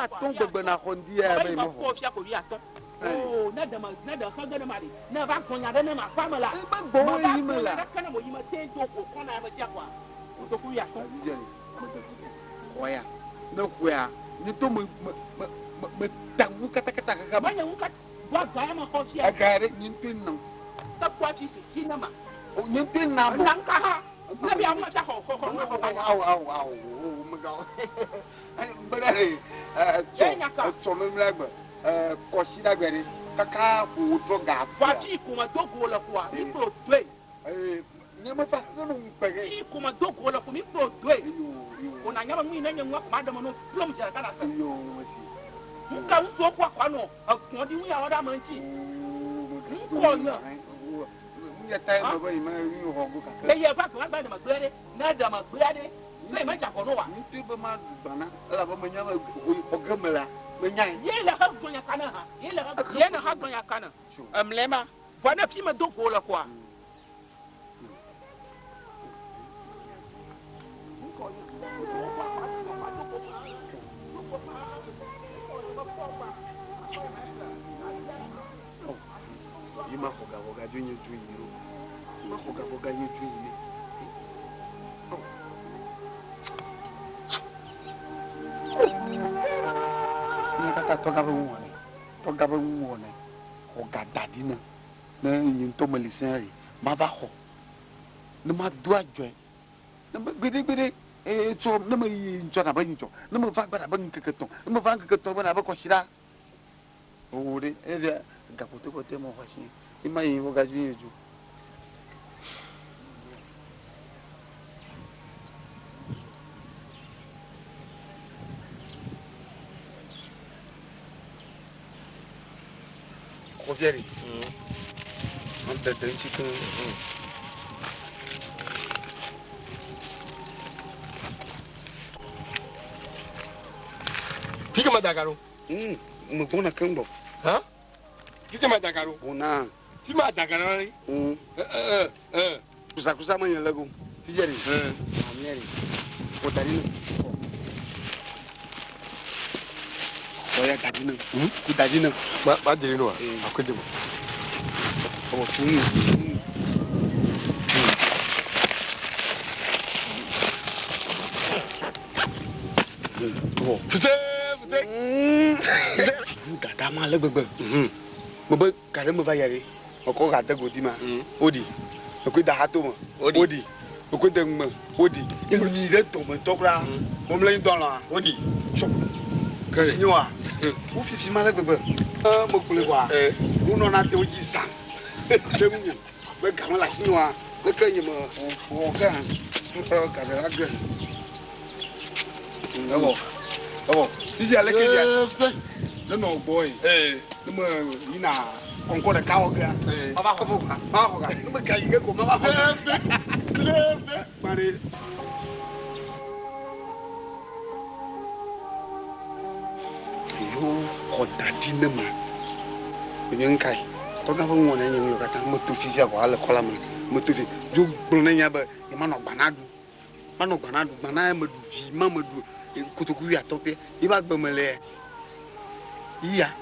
ba ton gbegbe na xondi ya be mo ko fia ko wi aton oh na da ka ga na mari na ba ko nya da na ma kwa mala ba gbo yi me la na kana mo yi ma te to ko ko na ma tia kwa to ku ya ko oya na kuya ni to me tangu kata ka ba nya ka wa ga ma ko fia agare ni pin nan ta kwa chi si na ma o ni pin na mo nan ka ha na bi amma ta ko au me ga ai mbere so me mlagba ko si da gbere kaka fu to ga fa chi kuma to go la kwa ni pro dwe nyama pa no mpege chi kuma to go la kwa mi pro dwe ona nyama mu ina nyanwa ma da no plum jara kana sa yo wasi nka nso kwa no akon di wi awada man chi nko na ya tai ma ba ima ni ho go kaka le ye ba ko ba da ma gbere na da ma gbere le ma ja ko no wa ni ti ba ma bana la ba ma nyama o gamala me nyai ye la ha gonya kana ha ye la ha ye na ha gonya kana amlema fa na fi ma do go la kwa ima hoga junye juiro ima hoga nye juire ni kata toga ba wone hoga dadina na yin to malisari ma ba ho na ma do ajoe na gbede so na ma yin cho na ba yin cho na ma va ba ba nkeketon na ma va nkeketon ba na ba ko shira ore eze gakote mo fashi ima yin hoga junye ju Kofieri. On te donne chicken. Fica Madagaro. Mukuna kambo. Hã? Fica Madagaro. Una. Si Madagaro aí. Kusa manya lagu. Fieri. Ameri. Kotarino. Oya dadina. Ku dadina. Ba dire no. Akwede mo. Oh, chungu. Oh, fuse. Dada ma legbegbe. Mo be kare mo ba yare. Oko ga tego di ma. Odi. Oko da hato mo. Odi. Oko de ngmo. Odi. Ilu mi re to mo to kra. Mo mle ni don la. Odi. Kare ni wa. Wo fifi ma legbegbe. Mo kule kwa. Wo no na te o ji san. Dem be ga la ni wa. Be kan yi mo o ga. Mo ka da ga. Abo. Iji ale ke ya. No boy. No ina konko da kawo ga. Baba ko buka. Ba ko ga. No ka yi ko mama ko. Mare. Yo ko dadi na ma. Nyen kai. To ga fun wona nyen yo kata mo to fi ja ko ale kola mo. Mo to fi jo gbon na nya ba e ma no gbanadu. Ma no gbanadu, gbana ma du fi ma du kutuku ya tope. Iba gbemele. Iya.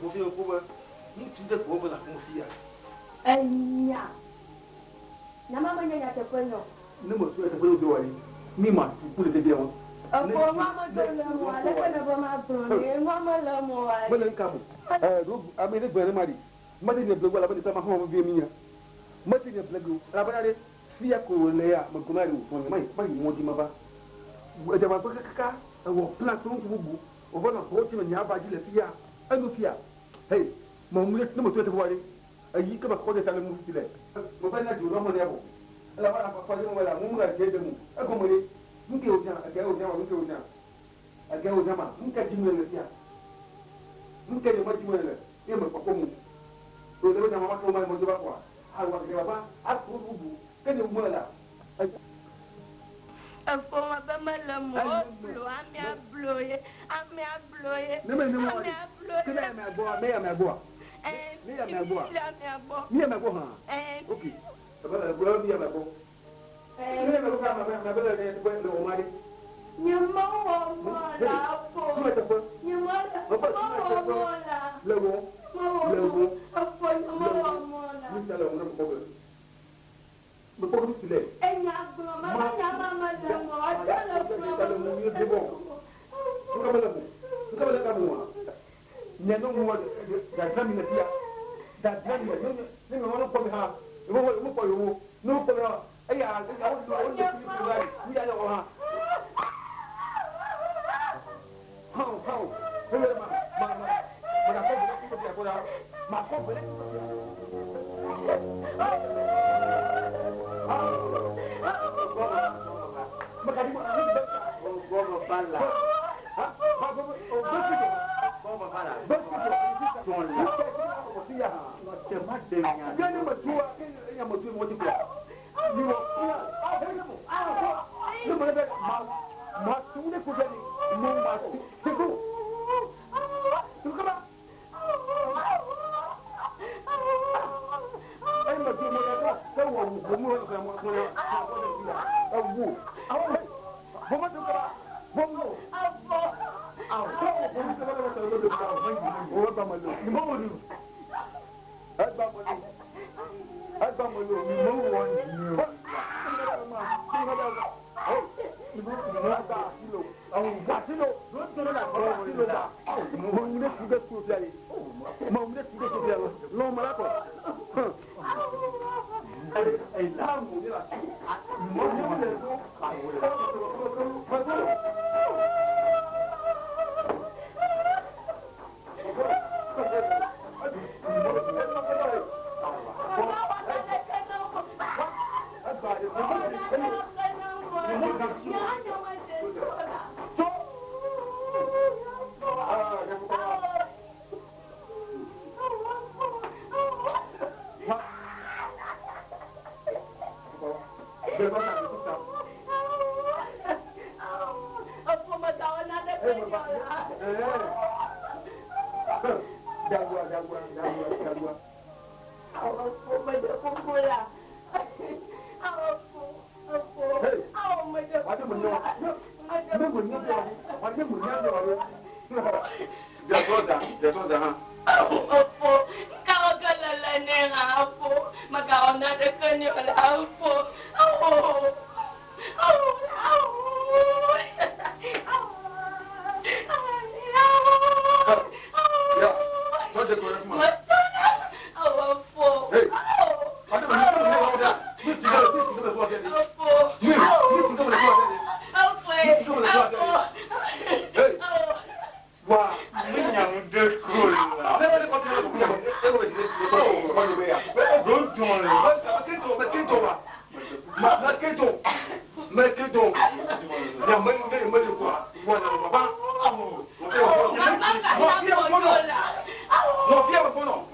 fi ko ba ni tu de ko ba la ko fi ya enya na mama nyanya te kwenyo ne mo so te ko do wali ni ma tu ko de dia won Apo mama do le mo ale kana ba ma bro ni mama le mo wali belen kamu do ami de gbere mari mati ne blego la ba ni sama ho mo bi minya mati ne blego la ba de fi ya ko le ya mo ko mari mo mai mo di ma ba de ma ko kaka wo plan to ko bu o bona ko ti nya ba ji le fi ya anu fi ya hey mo mu ne mo to te wali ayi ka ba ko de tale mu fi le mo ba na ju ro mo ne bo la ba na fa mo la mu ga je de mu e ko mo ni mke o jama aga o jama mke o jama aga o jama mke dimwe le tia mke ni maji mwele ye me pako mu to de jama ma ko ma mo ba kwa ha wa ke ba a ko bu ke ni mwela Afo ma ba ma le mo blo ami abloye ne me ni mo ke na me agbo me ya me agbo me ya me agbo me ya me agbo ha okay ba la gbo me ya me agbo ne me ko ka ma ba le ne ko le o mari nyama wo mo la afo nyama wo la lewo afo nyama wo mo la ni ta le mo ko be mo ko bi le enya gbo ma nyama ma le mo adala ko mo ni de bo ko le ka mo nya no mo da dami na tia da dami ne mo no ko mi ha mo ko yo no ko ha ai ya ya wo do ni ya o ha how ma ko ma ko No,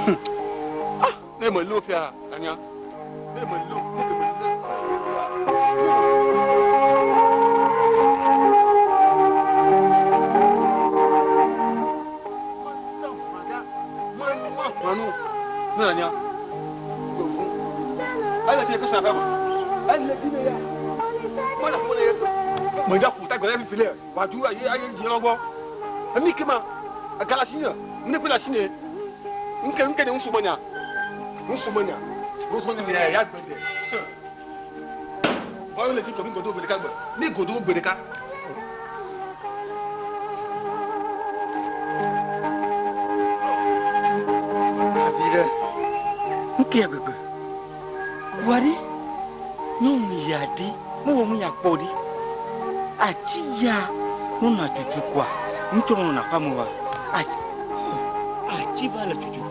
Ah, ne me l'eau faire, Anya. Ne me l'eau, ne me l'eau. Anya. Elle a dit que ça va. Elle a dit que moi la folie. Moi j'ai foutu que elle filer. Va tout aïe aïe dit encore. Ami comment? À Kalachine, ne peut la chiner. On peut on soumania. On soumania. On soumania mais ya gbede. On le dit comme godo bedeka. Ni godo bedeka. Avire. Nkia bebe. Wari. Nyom yadi, mo mu ya kpodi. Ati ya una tutu kwa. Nto na famu wa. Ati ba la tutu kwa.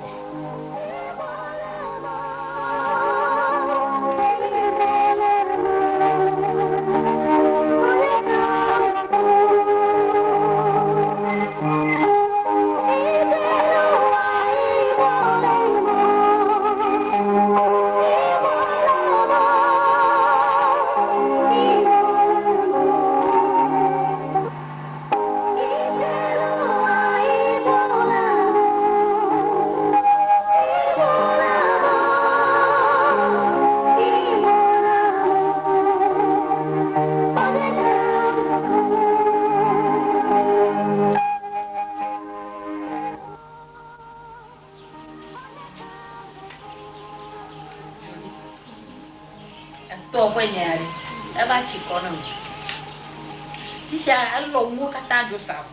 Jo sao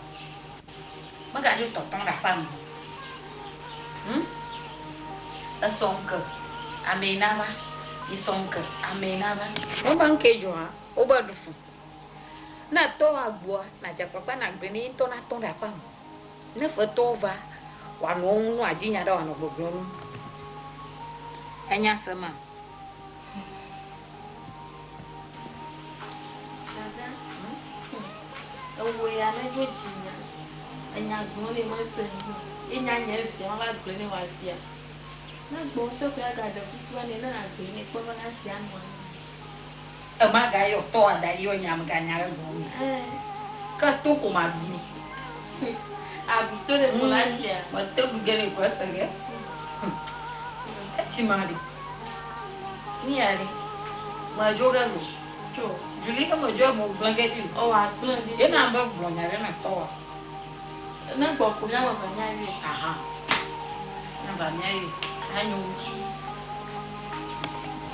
mà gà jo tọt tông đạp phàm ở sông cờ amenava i sông cờ amenava nó bằng kê jo ha ô bờ đục na to agua na chả qua na gbeni to na tông đạp phàm nó phải to va quả nó aji nhà đó nó bực luôn anh nhá sớm mà Owo ya na jo jinya. Enya gbon le mo se ni. Enya nya fi won ba gbe ni wa si a. Na gbon to pe aga da fufu ni na gbe ni po na si anu. E ma ga yo to ada yo nya ma ga nya re bo mi. Ka to ko ma bi ni. A bi to le mo la si a. Ma to bu gere ko sa ge. Chi ma ri. Ni ari. Ma jo ga lo. Jo. Julie como yo mo blanquetin O a blanquetin. E na ba blonya re na to. Na gbo ko ya wa nya ri. Aha. Na ba nya ri. Anyo.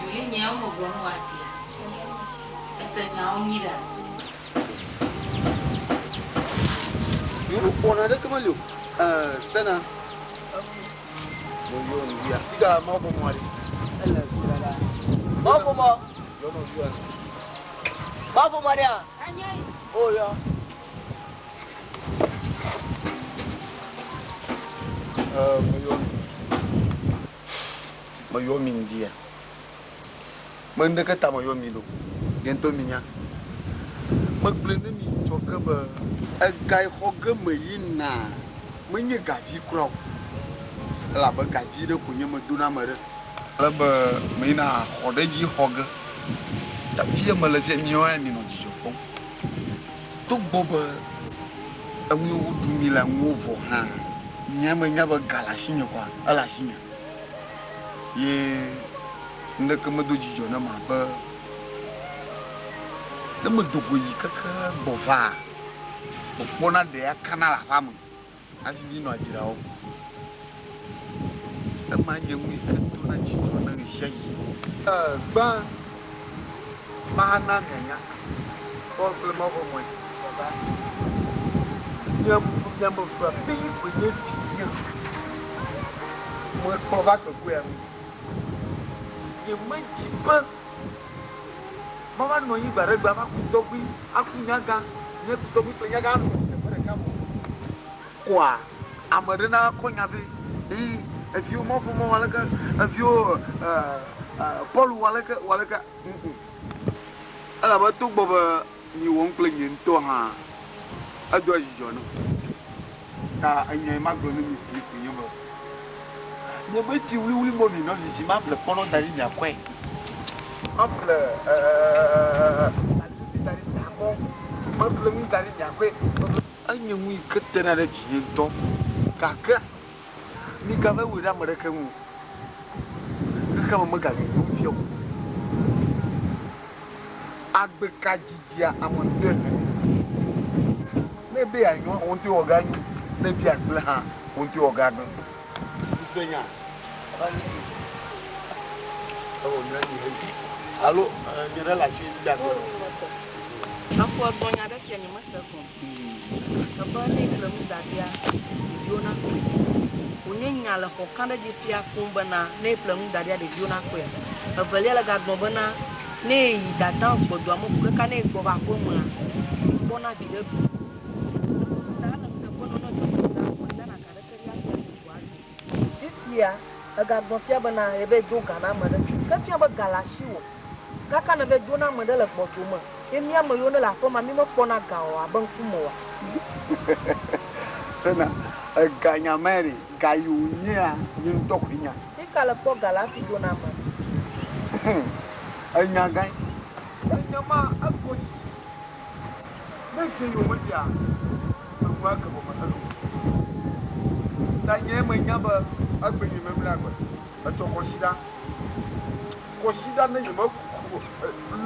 Julie nya mo gbo no wa ti. Ese nya o mi da. Yo ona de kama lo. Sana. Yo ni ya. Tiga ma bo mo ari. Allah subhanahu. Ma bo mo. Yo no yo. Bafu Maria. Anyai. Oh ya. Mayomi ndia. Mende kata mayomi lo. Gento minya. Magblende mi toka ba. Agai hoga mayina. Menye gavi kraw. La ba gavi de kunya maduna mare. La ba mayina hodeji hoga. Tapi me le fait mieux à mi non du Japon. Tout bobe amu udumi la ngovo ha. Nyama nyaba galashinya kwa alashinya. Ye ndeke me doji jona ma ba. De me dogo yi kaka bova. Bopona de akana la femme. Asi bi no ajira o. E ma nye mu eto na chi to na rishayi. Ba mana menya ko mo bo mo baba nyam bo fa bi ko nye ti mo ko va ko ku ya ye manchi pa mama no yi bare gba ma ku to bi akunyaga nye ku to bi to nyaga no e bare ka mo kwa amadena ko nyabe if you mo mo wala ka if you Paul wala ka ala ba tu boba ni won kle nyin to ha ado yi jo no ta anya ma gro ni ti ku yin bo Ne me dis oui, mon nom, je m'appelle pendant d'aller à quoi? Appelle, anh nguy kết tên là chỉ to cả cái mi cả với người ra mà cái mà mới cả cái không phiêu agbekajijia amonte ne be anyo onti ogani ne bi akle ha onti ogani isenya oh na ni he allo nyere la chi bi akle afọ agbonya da ke nyama sako aba ne klam dadia yona onye nyala ko kanda ji fia kumba na ne klam dadia de yona ko ya abali ala ga gbon bana ne yi data gbodo amu ko ka ne gbo ba ko mu na bona bi de ta na ta ko no no ta na ka da kariya ko this year aga gbon fia bana ebe jo gana ma da ka fia ba galashi wo ka kana be jona ma da la gbo to ma emi ama yo na la fo ma mi mo pona ga o aban fumo wa sana ganya meri gayunya yin dokunya ikala po galashi jona ma anya gai anya ma akoji me ke yo maja ruwa ka ba masalo tanye manya ba agbeni memla ba ato ko shida ne yimo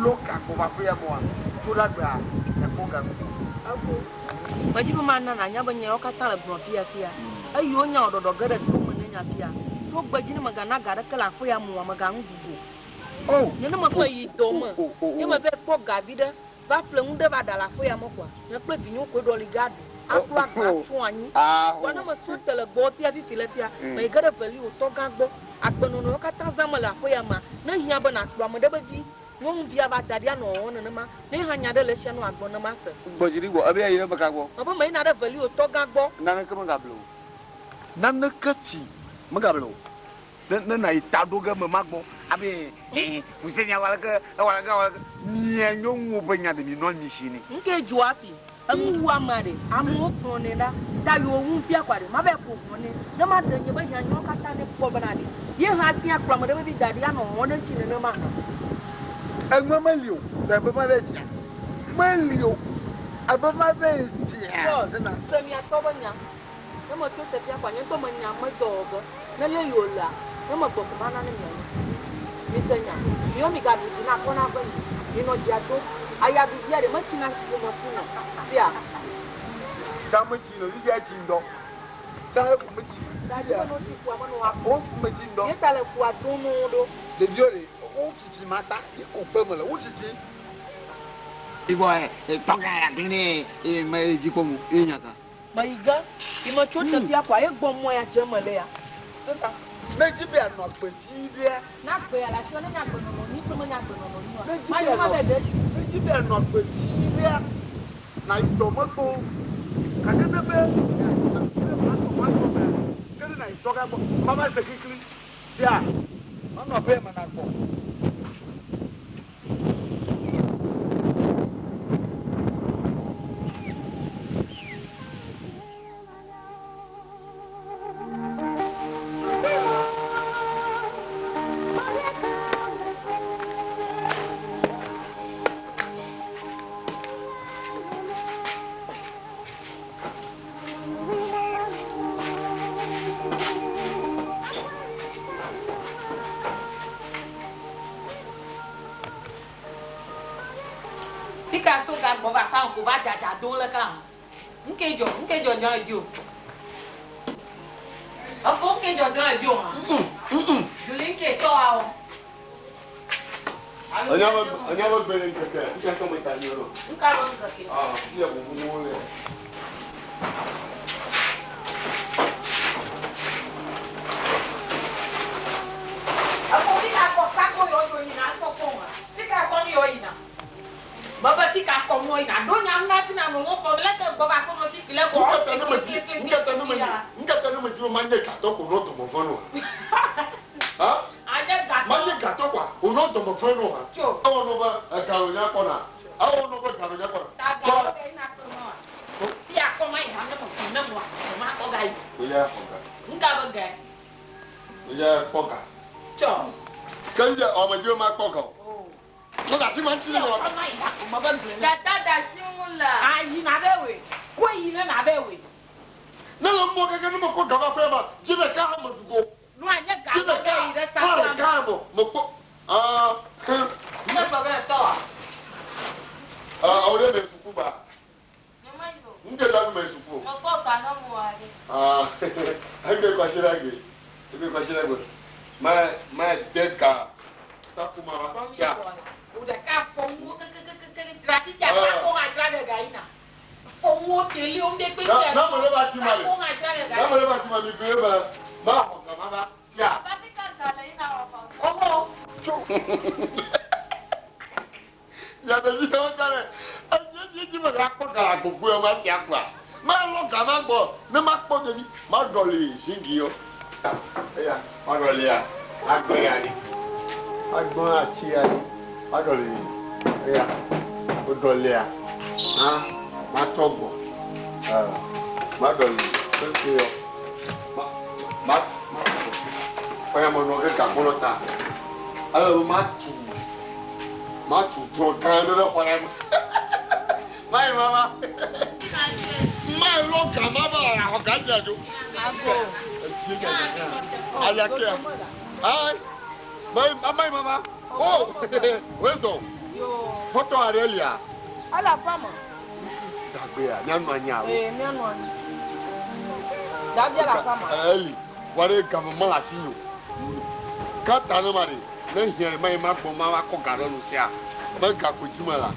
loka ko ba fe mo to la gba e ko ga ako majibu manna na nya banya o ka tala bro fia ayo nya ododo gada to mo nya fia to gbajini magana gara kala fo ya mo maga ngugu oh nyene ma ko yi doma ye ma be po gabida ba flem de ba dala fo ya mo kwa ne pe binyo ko do ligado akwa ka tuanyi wana ma so tele bo tia fi filetia ma gada vali o to gagbo agbono no ka ta zama la fo ya ma na hia ba na twa mo de ba bi won bia ba dadia no won ne ma ne hanya de le hia no agbono ma se gbojiri go abi ayi ba ka gbo aba ma ina de vali o to gagbo nan ka ma gablo nan ka ti ma gablo na itado ga mamagbo abi usenya walaga ni nyonwo banya de ni no ni shini nke juafi amu amare amu fone da yo wu fi akware ma be ko fone na ma de nyeba nya nyo kata ne po banade ye ha ti akra mo de bi dade ya no won chi ne ma enwa malio da be ma be ti malio abama be ti ya na temi atobanya na mo to se fi akwanye to mo nya mo dogo na le yola no mo to kuma na ne mi senya yo mi ga bi na ko na gbe ni no dia to aya bi dia de ma chi na ko mo tu no bia chama chi no dia chi ndo sa ko mo chi da dia no ti kwa mo no wa o mo chi ndo ye tale kwa do no do de biore o chi mata ti ko pe mo le o chi ibo to ga ya bi ni ma ji ko mu nyaka maiga imo chote bia kwa egbo mo ya jemale ya sita meji bia no pe fi bia na pe ala so na nya gbono mo ni so mo nya gbono mo ni wa ma yo ma bebe meji bia no pe fi bia na tomato kakana be kede na itoga bo mama se kikiri bia ono be ma na gbo Bo ba fa ko ba jaja do le kan nkejo jan jo afo nkejo jan jo ha juli nke to a o anya ba bele nkeke nke ko mo ta ni ro nka ro nkeke ya bu mo le afo bi ka ko sa ko yo ni na so ko ma ti ka ko ni yo ina baba ti ka ko mo ina do nya nga ti na no mo fo le ka go ba ko mo ti file ko ngata no ma ji ma nye ka to ko no to mo fo no ha aje ga ma nye ka to kwa o no to mo fo no ha awo no ba ka o nya ko na awo no ba ka o nya ko ta ga ko ina ko no ti a ko ma ina no ko na mo ma ko ga yi o ya ko ga nga ba ga Yeah, poker. Chọ. Can you ọmọdé máa poker? Mo dà sí máa ń tilẹ̀ lọ. Dada si ń la. Ayi na bẹ we. Ko yi na bẹ we. Ne lọ mọ kẹkẹ ní mo kó gaba fẹ́ ma jíbẹ̀ ká mọ̀ dùgbò. Nu a nye ga Jíbẹ̀ ká fọ́ọ̀rẹ̀ ká mọ̀ mo kó. Ne sọ bẹ́ẹ̀ tọ́ wa. Àwọn ọdẹ bẹ sùkú bá. N jẹ dàbí mẹ sùkú. Mo kọ́ ọ̀gá náà mu wa de. Ẹgbẹ́ kọ́sí lẹ́gẹ̀. Ẹgbẹ́ kọ́sí lẹ́gẹ̀. Máa dẹ́ ka sákú ma wa. O de ka fọwọ́ kékeré tira títí àti àkóhùn àjọyọ̀ gẹ̀gà yìí nà. Fọwọ́ tẹ̀lé o ń dé pé tẹ̀lé. Náà mo lè bá ti ma lè. Àkóhùn àjọyọ̀ gẹ̀gà yìí. Náà mo lè bá ti ma lè gbé ma máa hàn kàmá bá tíà. Bàbá ká gàlẹ́ yìí nà wà fà. Ọmọ. Yàtọ̀ sí ẹ̀wọ̀n kárẹ̀ ẹ̀jẹ̀ jí bẹ̀rẹ̀ akpọ̀ kàrà gbogbo ẹ̀ máa ti àpà. Máa lọ kà máa gbọ́ ní máa kpọ̀ jẹ̀bi máa dọ̀lì sígi yọ. Máa dọ̀lì yà agbọ̀n yà ni. Agbọ̀n àti yà ni. Máa dọ̀lì yà ó dọ̀lì yà. Máa tọ̀ gbọ̀. Máa dọ̀lì ó sì yọ. Máa ọ̀yà mọ̀ nà ọ̀kẹ́ kàkúrọ̀ ta. Alẹ́ máa tù. Ma tu tro kan do para. Mai mama. Mai lo ka ma ba ra ho ka ja jo. Ago. Aya ke. Ai. Mai mama. Oh. Weso. Yo. Foto Arelia. Ala fama. Dagbe ya, nya no anya o. Me no ani. Dabi ala fama. Eli. Ware ka mo la si yo. Ka ta no mari. Ne hiere mai ma gbo ma wa ko garo nu sia ma ga ko jima la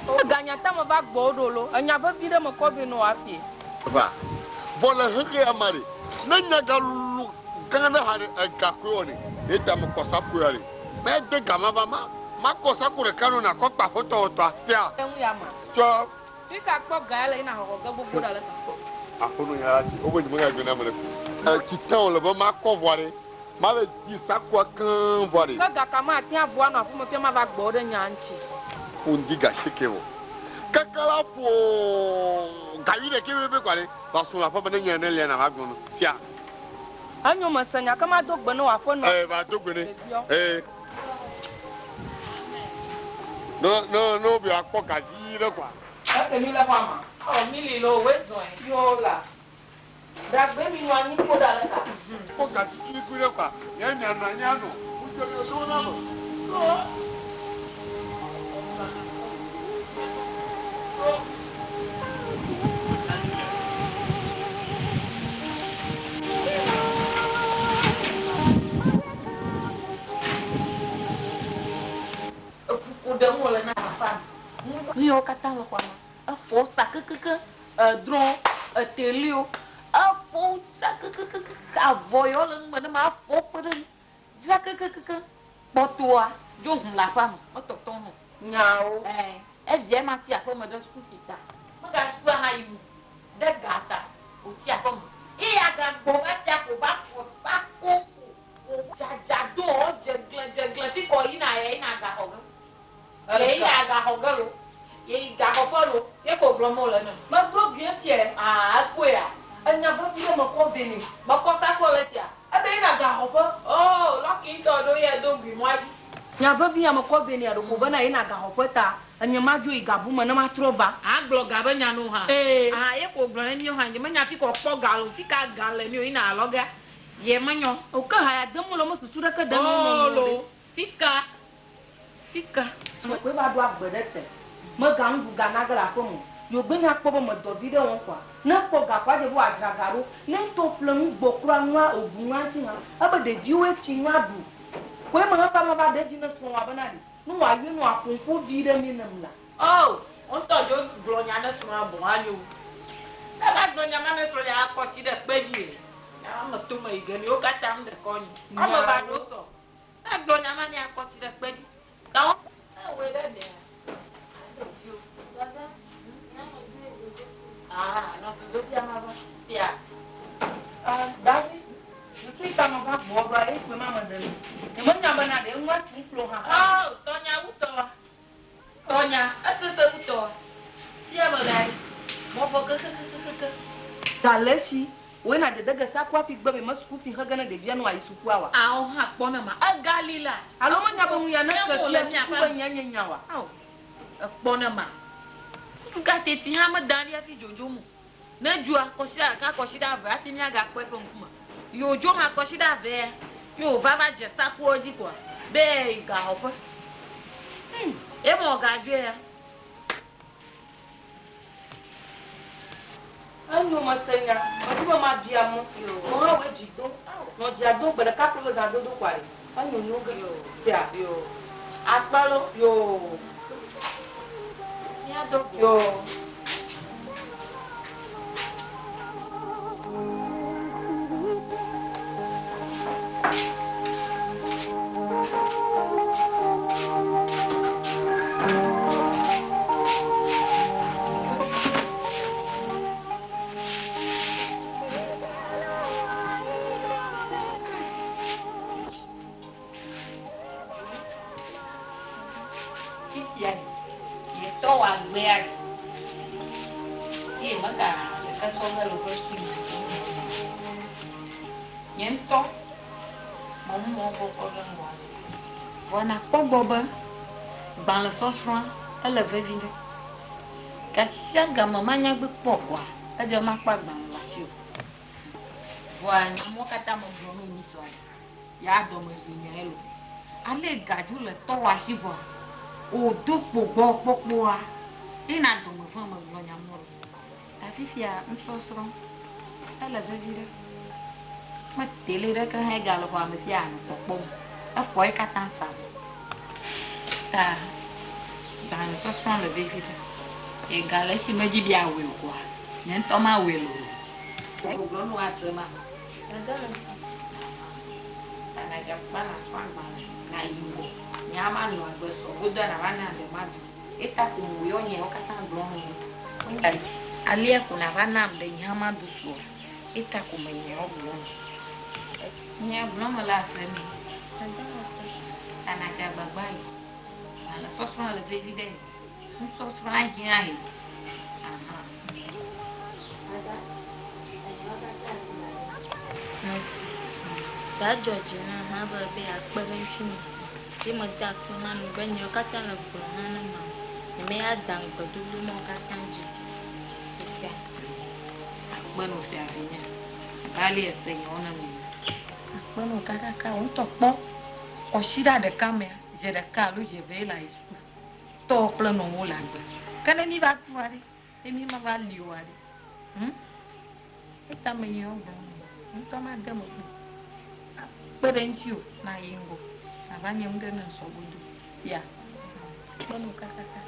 O ganya ta mo ba gbo do lo anya ba bi de mo ko bi no afie ba bola hege amari na nya ga lu kana na hare ga ko ni e ta mo ko sa ko yare ma de ga ma ba ma ko sa ko re kanu na ko pa foto to afia enwu ya ma cho fi ka kpo ga ele ina ho ga gbogbo da le akunu ya si o bo ni mo ga gbe na mo le ti tan o le ba ma ko voire ma be di sakwa kan voire ga kama ati abo na fu mo pe ma ba gbo de nyanchi undi ga shekewo kakala po gawi de kebe be kwale ba so la fa ba nya na le na ba gbonu sia anyo ma sanya kama do gbe no wa fo no ba do gbe ni no bi akpo ka ji re kwa e mi la fama o mi li lo we zo en yo la dagbe mi wa ni ko da le ka ko ka ji ki ku re kwa ya nya na nya no u je yo do na mo Ni o kata lo kwa ma. Afo sa kekeke. Dron, telio. Afo sa kekeke. Avoyo le mo na ma afo pere. Ja kekeke. Botoa, jo hum la fama. O to ton. nyao E vie ma ti afo mo do school kita. Mo ga school ha yu. De gata. O ti afo mo. E ya ga gbo ba ti afo ba fo ba ko. Ja do o jegle fi ko ina e ina ga ho. Ye ya ga ho ga lo. Ye ga ho fo lo. Ye ko bro mo le na. ma bro bien tie Ko ya. anya ba bi de mo ko beni Mo ko sa ko le ti a. abe ina ga ho fo Oh, lucky to do ye do gbi mo aji. nya ba bi ya mo ko beni ado ko bana ina ga ho fo ta anya ma jo igabu ma na ma troba Aglo ga be nya no ha. Ye ko bro na mi o ha nje manya fi ko po galo fi ka gale mi o ina aloga. Ye manyo. o ka ha ya demu lo mo susu da ka demu Oh, mo lo. Fika. mo pe ba do agbede te mo ga ngu ga na ga la ko mo yo gbe na po mo do bi de won kwa na po ga kwa de bo adragaro na to flon gbo kura nwa ogun nwa chi ha aba de diwe chi nwa du ko mo na pa ma ba de di na so wa bana di no wa yu no apunpo bi de mi na mla Oh, on to jo bro nya na so ma bo anyo. E ba bro nya ma na so ya ko ti de pe bi. Ya ma to ma igani o ka ta m de ko ni. Amo ba do so. E bro nya ma ni ko ti de pe bi. Tawo. E we de de. No se do ti ama ba. Tia. Davi, tu ita no ba bo ba e pe mama de ni mo nya ba na de nwa tu flo ha Oh, Tonya uto. Tonya, asese uto. Tia ba dai. Mo fo ke. daleshi we na de daga sa kwa fi gbe ma su fi ha gana de bia no ayi su kwa wa a ha kpona ma agalila alo ma nya bo ya na ka fi ku nya nya wa au kpona ma ga te ti ha ma dali afi jojo mu na ju akosia ka akosia va afi mi aga pe pe nkuma yo jo ma akosia ve yo va va je sa ku oji kwa be ga hofa e mo ga ju ya anyo masenya otiba ma bia mo mo ha we jido no dia do gbe ka ko za do do kwari anyo no ga yo tia yo aparo yo ya do yo Wana poboba ban le sosran ele vevinde ka siaga mama nya gbe pokwa e je ma pa gban la si o wana mo kata mo bro no ni so ya do mo zunya elo ale gaju le to wa si bo o do popo popo a ina do mo fun mo lo nya mo ta fifia nsosran ele vevinde ma tele re ka ha galo kwa me sia no popo a foi katanfa ta dan so son le vivre e gale si me di bia we kwa ne to ma we lo o glo no asema ana ja pa na swan ma na yimo nyama no agbe so godo na wana de madu eta ku mu yo nye o kata glo no ngai alia kuna wana de nyama du so eta ku me nye o glo nya glo ma la asema ana ja bagbai ana sosra le vivide un sosra ai aha da George na ha ba be akparanci ne sai mu ta kuma no banyo kata na gona na ma me ya dan gbadulu mo kata nji sia akpano se afinya bali esenyo na mi akpano kaka un topo oshida de kame je de kalu je ve la isu to plano mo la gbe kana ni ba tuare emi ma ba liware eta me yo gbo nto ma de mo perentio na yingo abanye mde na sogodo ya kono kakaka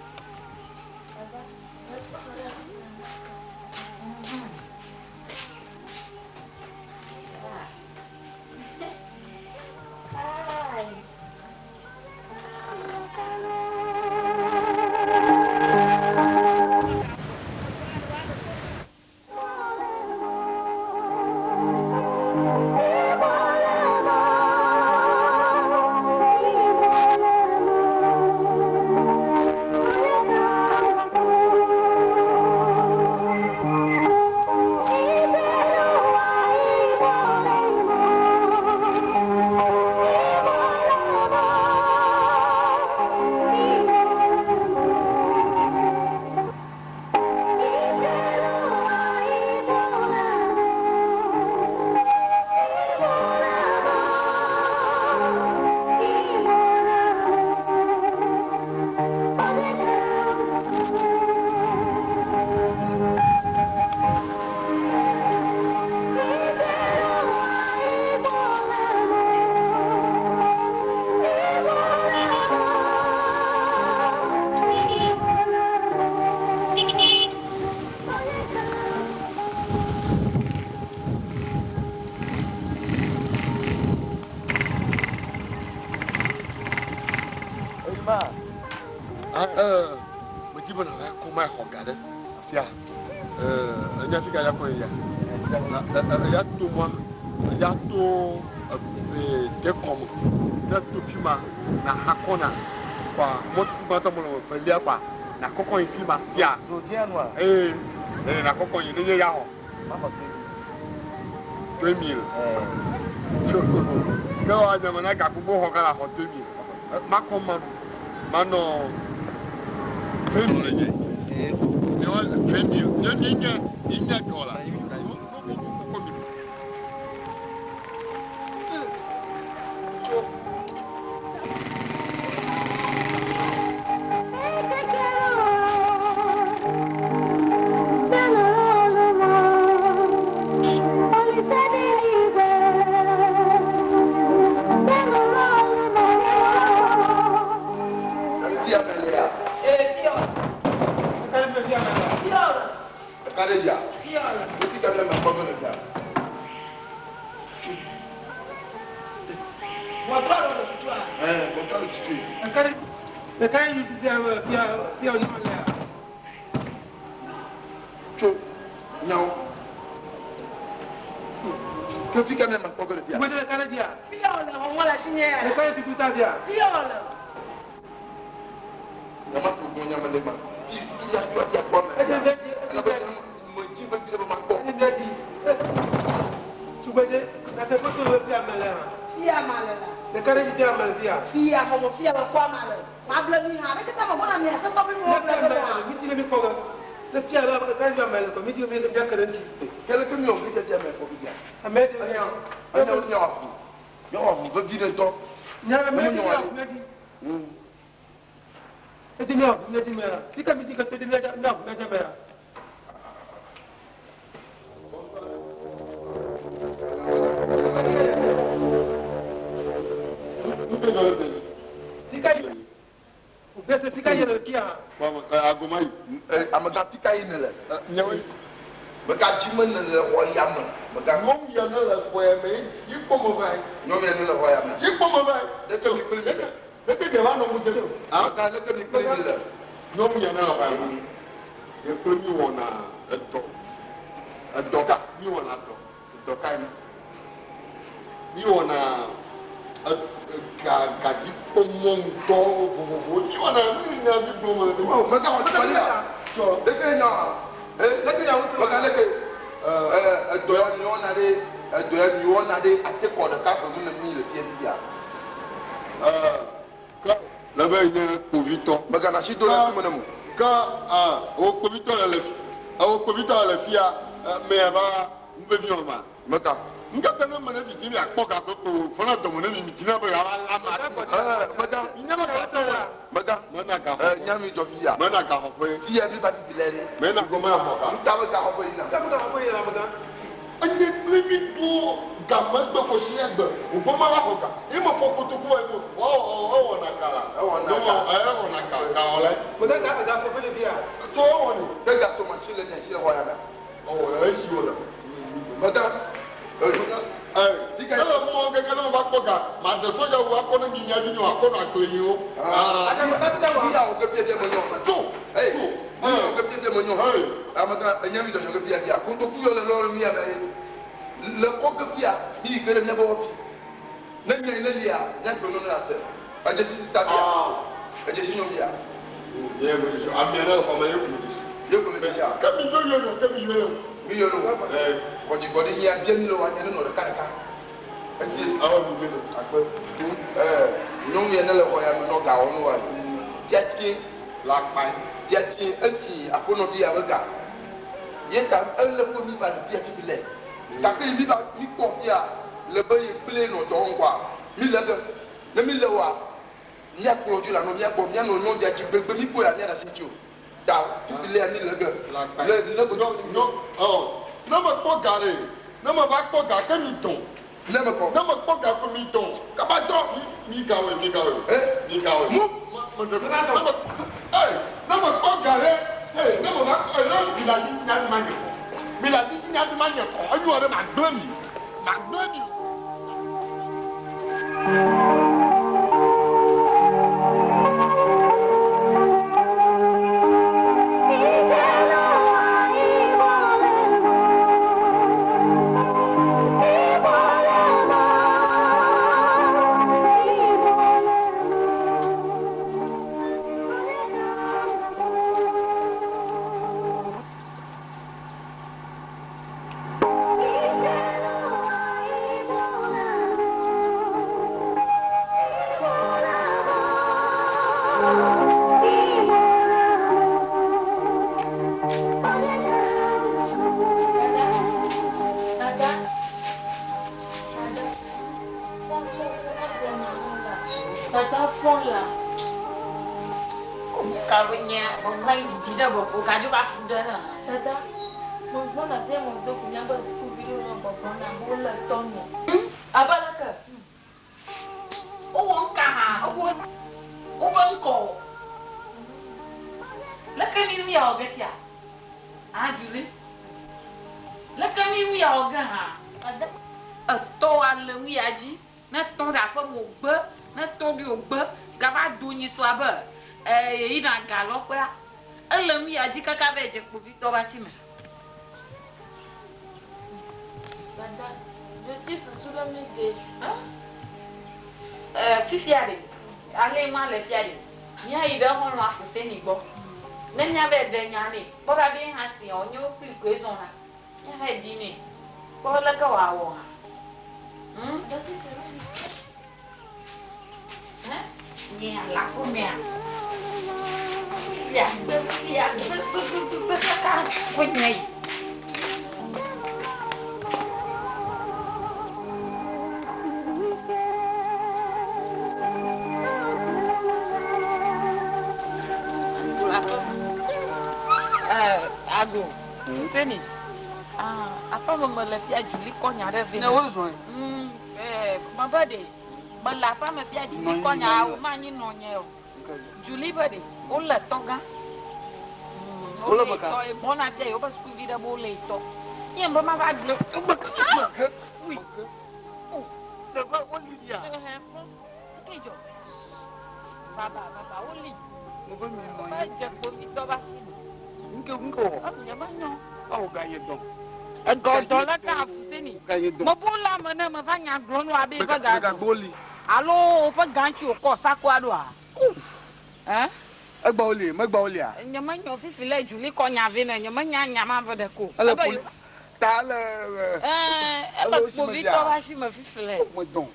na koko ifima sia. Na koko yini ya ho. 2000. Quand on a demandé à Kakoubo, on a 2000. Ma commande, maintenant, 2000. 2000. Il y a quoi là? Tata fond là. Karunya, orang tidak bawa kaju kafu dah. Tata, mon fond là c'est mon dos qui vient de se vidéo dans mon fond là, mon le ton. Apa lah ke? Uang kah? Uang ko. Lekas ni miao ke sia? Juli. Lekas ni miao ke ha? Ada. To an le mi aji. Na to dah apa mobe? Na to di obe. Gapa dunyi suaba. Ina galop ya. Le mi aji kakak beje kubi to basime. Tata, je dis sous la midi. Fifiade. Ale ma le fiade. Nya ida hon la fuseni gbo. Nenya be de nyane. Bora bi hasi onyo fi kwezon na. Nya ha di ni. Ko la ka wa wo. Nya la ko me. Ya, ka ko nyai. Ago, seni. Apa memelihara Juli kau nyara vini? Nah, what Mama de, melapa memelihara Juli kau nyara, mana nonye? Juli bade, olah toga. Olah baka. Mana dia, opas kubida boleh to. Yang mama aglo. Ui. Dapat oli dia. Kejo. Baba, oli. Mungkin minum. Baca kubida basi. Engkau. Nyamanyo. Oh, gaya dong. Dola ka fuseni. Gaya dong. Mabula mana mafanya grono abi baga. Baga boli. Alo, fa ganchi ko sakwa do a. Agba oli, magba oli a. Nyamanyo fifile Juli ko nyave na nyamanya nyama bode ko. Ala poli. Tala. Ela kubito bashi mafifile. Modon.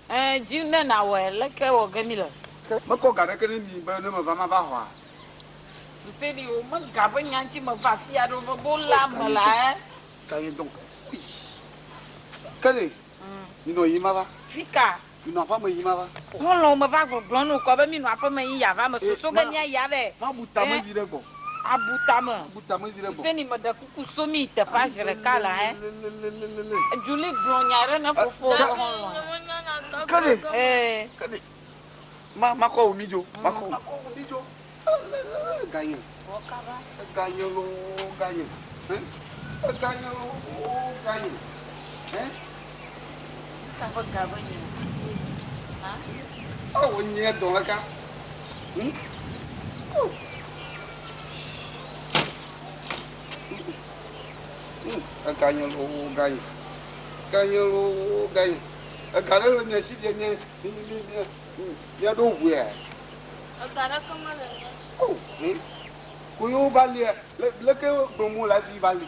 Jinna na we leke wo gamila. Mako gara kene ni ba ne ma ba ma ba hwa. Fuseni o man gaba nyanchi mafafia do bola mala. Gaya dong. Kale. Ni no yima ba. Fika. Ni no fa ma yima ba. Wọ́n lọ mo bá gbọ̀ngbọ̀n nù kọ́ bẹ́ mi nù afọ́mọ yín yàrá mọ̀ soso gẹ́ ní ẹ̀yà bẹ́ẹ̀. Ma buta ma di rego. Abutamọ̀. Buta ma di rego. Sẹ́ni mọ̀dà kúkú sómi ìtẹ̀fà ṣẹlẹ̀ kálá ẹ́. Juli gbọ̀n yàrá náà kò fọ́ ọ̀hún lọ. Kale. Kale. Ma ko omi jo. Ma ko omi jo. Gaya. Gaya lo gaya. Gaya lo gaya. Kàfọ́ gàbọ̀ yẹn. Oh, nye dong la ka. Gaya lo gaya. Gaya lo gaya. Gaya lo nye si dia nye ni do wu ya. Agora como é? Oh, kuyo bali le ke gbomo la si bali.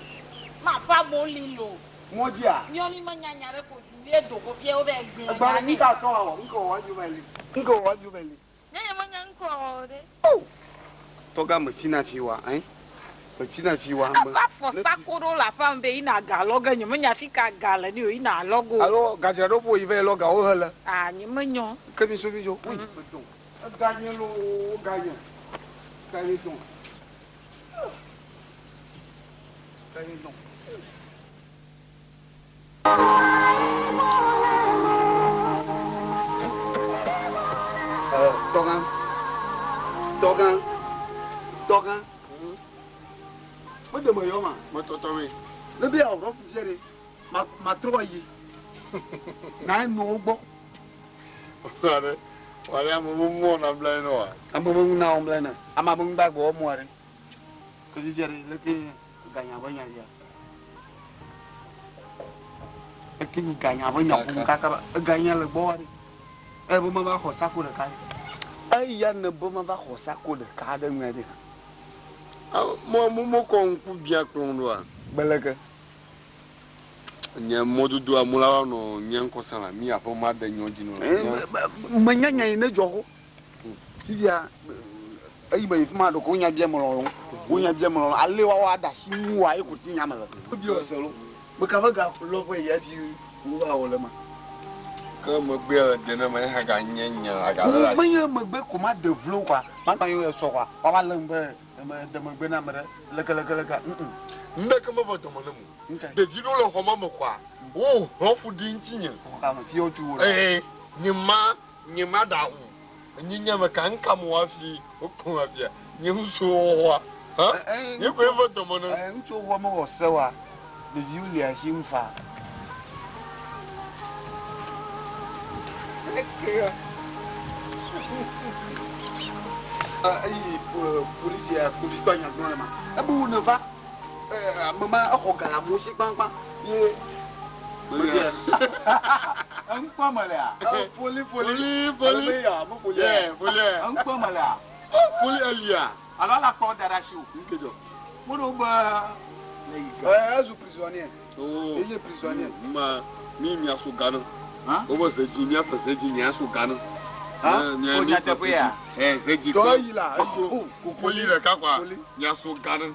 Máa fa mo lílo. Mo ji a. Ní ọ́ní mọ̀ nyanya rẹ̀ kò jù lé dòkó fíẹ́ ó bẹ̀ gbìn. Agba ni ka to awo, nko wa ju bali. Nko wa ju bali. Nyanya mo nyanko ode. Oh. Toga mo tina fi wa, Mo tina fi wa. Aba fọ sakoro la fa mbe ina ga lọ́gẹ̀ nyẹ̀mọ̀ nya fi ka ga lẹ̀ ni o ina lọ́gọ̀. Alo, gajira do bo ive lo ga o hele. Nyẹ̀mọ̀ nyọ̀. Kemi so mi jo. Oui, beton. Gagné lo gagné. Gagné donc. Gagné donc. Togan. Mo de mo yo ma. Mo to mi. Le bi a ro fu jere. Ma tro yi. Na no gbo. Wale amumu na blai no. Amumu na on blai na. Ama bu ngba gbo mo are. Ko ji jere le ke ganya ba nya ya. E ke ganya ba nya ko ka ka ganya le gbo are. E bu ma ba ho sa ko de ka. Ai ya ne bu ma ba ho sa ko de ka de ngwe de. Mo ko nku bia kron do a. Beleke. Nya modudu amula no nyanko sala mi apo ma da nyoji no. Manyanya ine joho. Sibia ayi mai fuma do ko nya bia mo lo. Ale wa da si mu wa e ko tin nya ma. Obi o solo. Mo ka ba ga lo fo ya ti wo ba wo le ma. Comme bien de ne me gagner à gagner. Mais me be comment de vlo quoi. Maintenant yo so quoi. Papa lembe de me be na mere le. Ndeka me vote mon nom. De dire le roman me quoi. Oh, on fout d'intigne. Ka me fi o tu wo. Ni ma da wu. Ni nya me kan kam wa fi o kun afia. Ni so wa. Ha? Ni ko vote mon nom. Ntu wo mo wo se wa. De Julia Shimfa. Police pas y ma. Abu ne va. Maman a regardé mon chien papa. Ye. Un quoi malaya. Police. Ya, mo police. Un quoi malaya. Police alia. Alors la porte d'arraché. Nkedo. Mo do ba. Azu prisonnier. Oh. Il est prisonnier. Ma mi mi aso gano. Hein? Obo se ji mi afa se ji ni aso gano. Hein? Ni ata boya. Se ji. To yi la. Ko poli le ka kwa. Ni aso gano.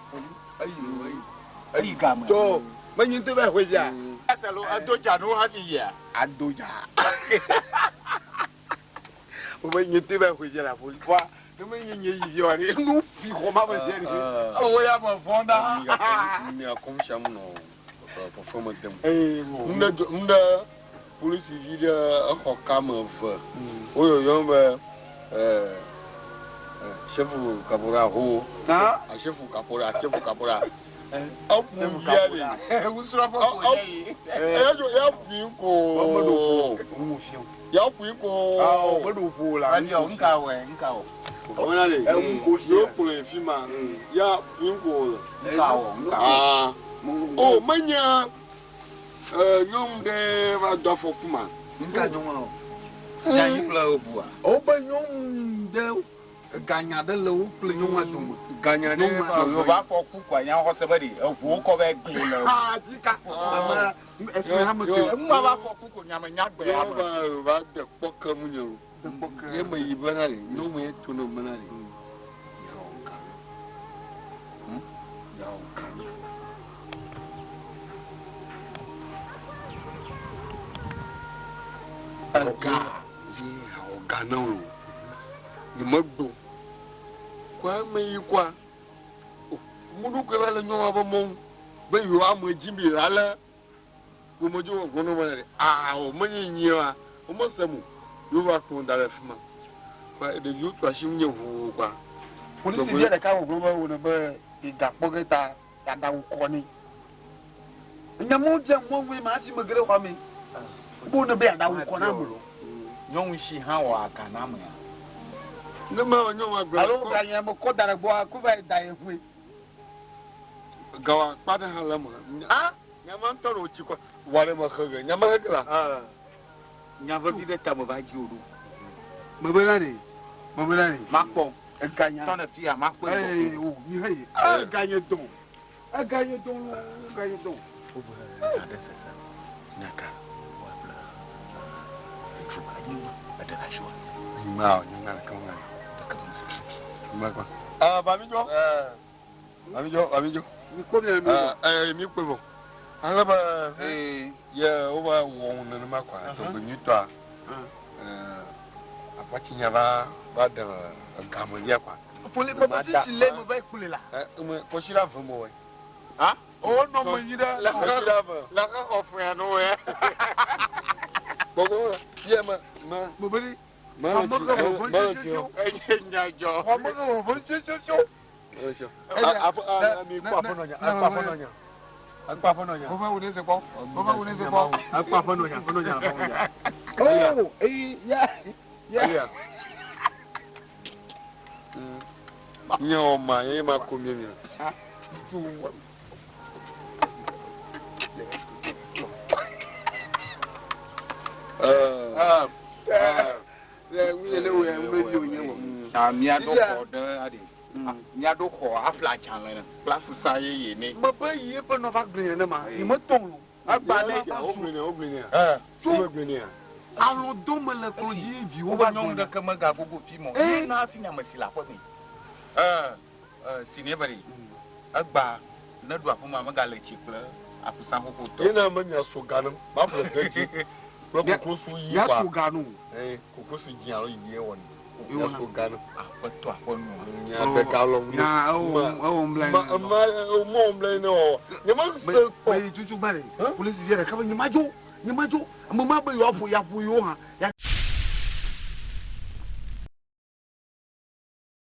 Ayi gama. To, manyin te ba hweja. Asalo adoja no ha ti ya. Adoja. O manyin te ba hweja la poli. Kwa, te manyin yi yo ni no fi ko ma ba se ni. O ya ma fonda. Ni akomsha mu no. Performance dem. Nda police video akokama fa. Oyo yombe chef kapora ho. Na? Chef kapora. Apu yale. Usura po ko yi. Ya pinko. Ya pinko. Ah, bodo po la. Nka we. Ona le. Unko si. Yo pour infima. Ya pinko. Nka. Ah. Oh, manya. Nyom de va do fo kuma. Nka nyom. Ya yi pla obua. O ba nyom de ganya de le o ple nyom atom. Ganya de Yo ba fo ku kwa nya ho se ba di. Obu ko be gbe le. Ah, jika. Mama, esi ha mo se. Mma ba fo ku ko nya me nya gbe ya. Ba de poka mu nyoro. De poka. Ye ma yibana le, no me to no manale. Ya o kan. Ọ̀gá náà o ni mo gbọ́ kwa mẹ́yìí kwa múlùkù ẹ̀ lálẹ́ nyọ́wọ́ bọ́ mọ́ bẹ́ẹ̀ yóò amọ̀ ẹ̀jí mi lálẹ́ gbọmọdé wọ̀ gbọ́n náà rẹ̀ ọ̀ mẹ́yìí yìí wa ọmọ sẹ́mu yóò wá tó ń darẹ̀ fún ma kwa ẹ̀dẹ̀ yóò tó aṣí ń yẹ wò kwa. Polisi bí ẹ̀dẹ̀ káwọ̀ gbọ́n bá wò ní bẹ́ẹ̀ ìdàpọ̀ kẹta dàdàwọ̀ kọ́ ni. Ìyàmú jẹ́ mọ́ mi màá ti mọ̀ gẹ́rẹ́ wá mi. Bó ní bẹ́ẹ̀ dàdàwọ̀ kọ́ náà mọ̀ lọ. Nyɔnu si hã wɔ agana me ya. Ne ma wɔ nyɔnu agbe. Alo ganya mo kɔ dara gbɔ ko va da ye fue. Gawa kpa ɖe hã le me. Ah, nyama ŋutɔ ɖe wotsi kɔ wɔ ɖe me xe ge nyama xe ge la. Nyavevi ɖe ta me va dzi o ɖo. me be na ni. Ma kpɔ. Ganya. Tɔ ne fi ya ma kpɔ. O mi he. Ganya don. Ganya don. O be ha ɖe sese. Nyaka. Nyuma le kan wa. Nyuma kwa. Bamijo. Mi ko mi Mi pe bo. Ala ba ye o ba wo ne ma kwa to be nyuto a. Apachi nya ba da gamu ya kwa. Polisi le mo ba kule la. Ko shira vo mo we. Ah? O no mo yi da. La ka ko fu ya no we. Bogo ye ma mo be ni. Ma Ọmọ kan wọ̀ fún ṣoṣo. mi kó àfọ̀nọ̀yà. Akpa àfọ̀nọ̀yà. Ó bá wo ní ṣe pọ̀. Akpa àfọ̀nọ̀yà. Oh, yeah. Nye ọma ye ma kó mi mi. Mia do xɔ ɖe aɖe. Mia do xɔ afla dzalẽ ne. Plafusa yeye ne. Me be yi be nova gblẽ ne ma. Yi me tɔn lo. Agba ne O gblẽ. Alo dome le klo dzi vi wo Wo ba be nyɔnu ɖeke mega gogo fi mɔ. Na fi nya me si le aƒe me. Si ne be de. Egba ne ɖu aƒe me megale tsi kple afusa xoxo tɔ. Yena me nya so ganem. Ba ƒle se dzi. Koko so yi ya so ga no koko so ji aro yi won ya so ga no apoto apono ya be ka lo ya o mblai mo mblai no nyama so be tutu bare police viera ka nyama jo mama be yo afu ya fu yo ha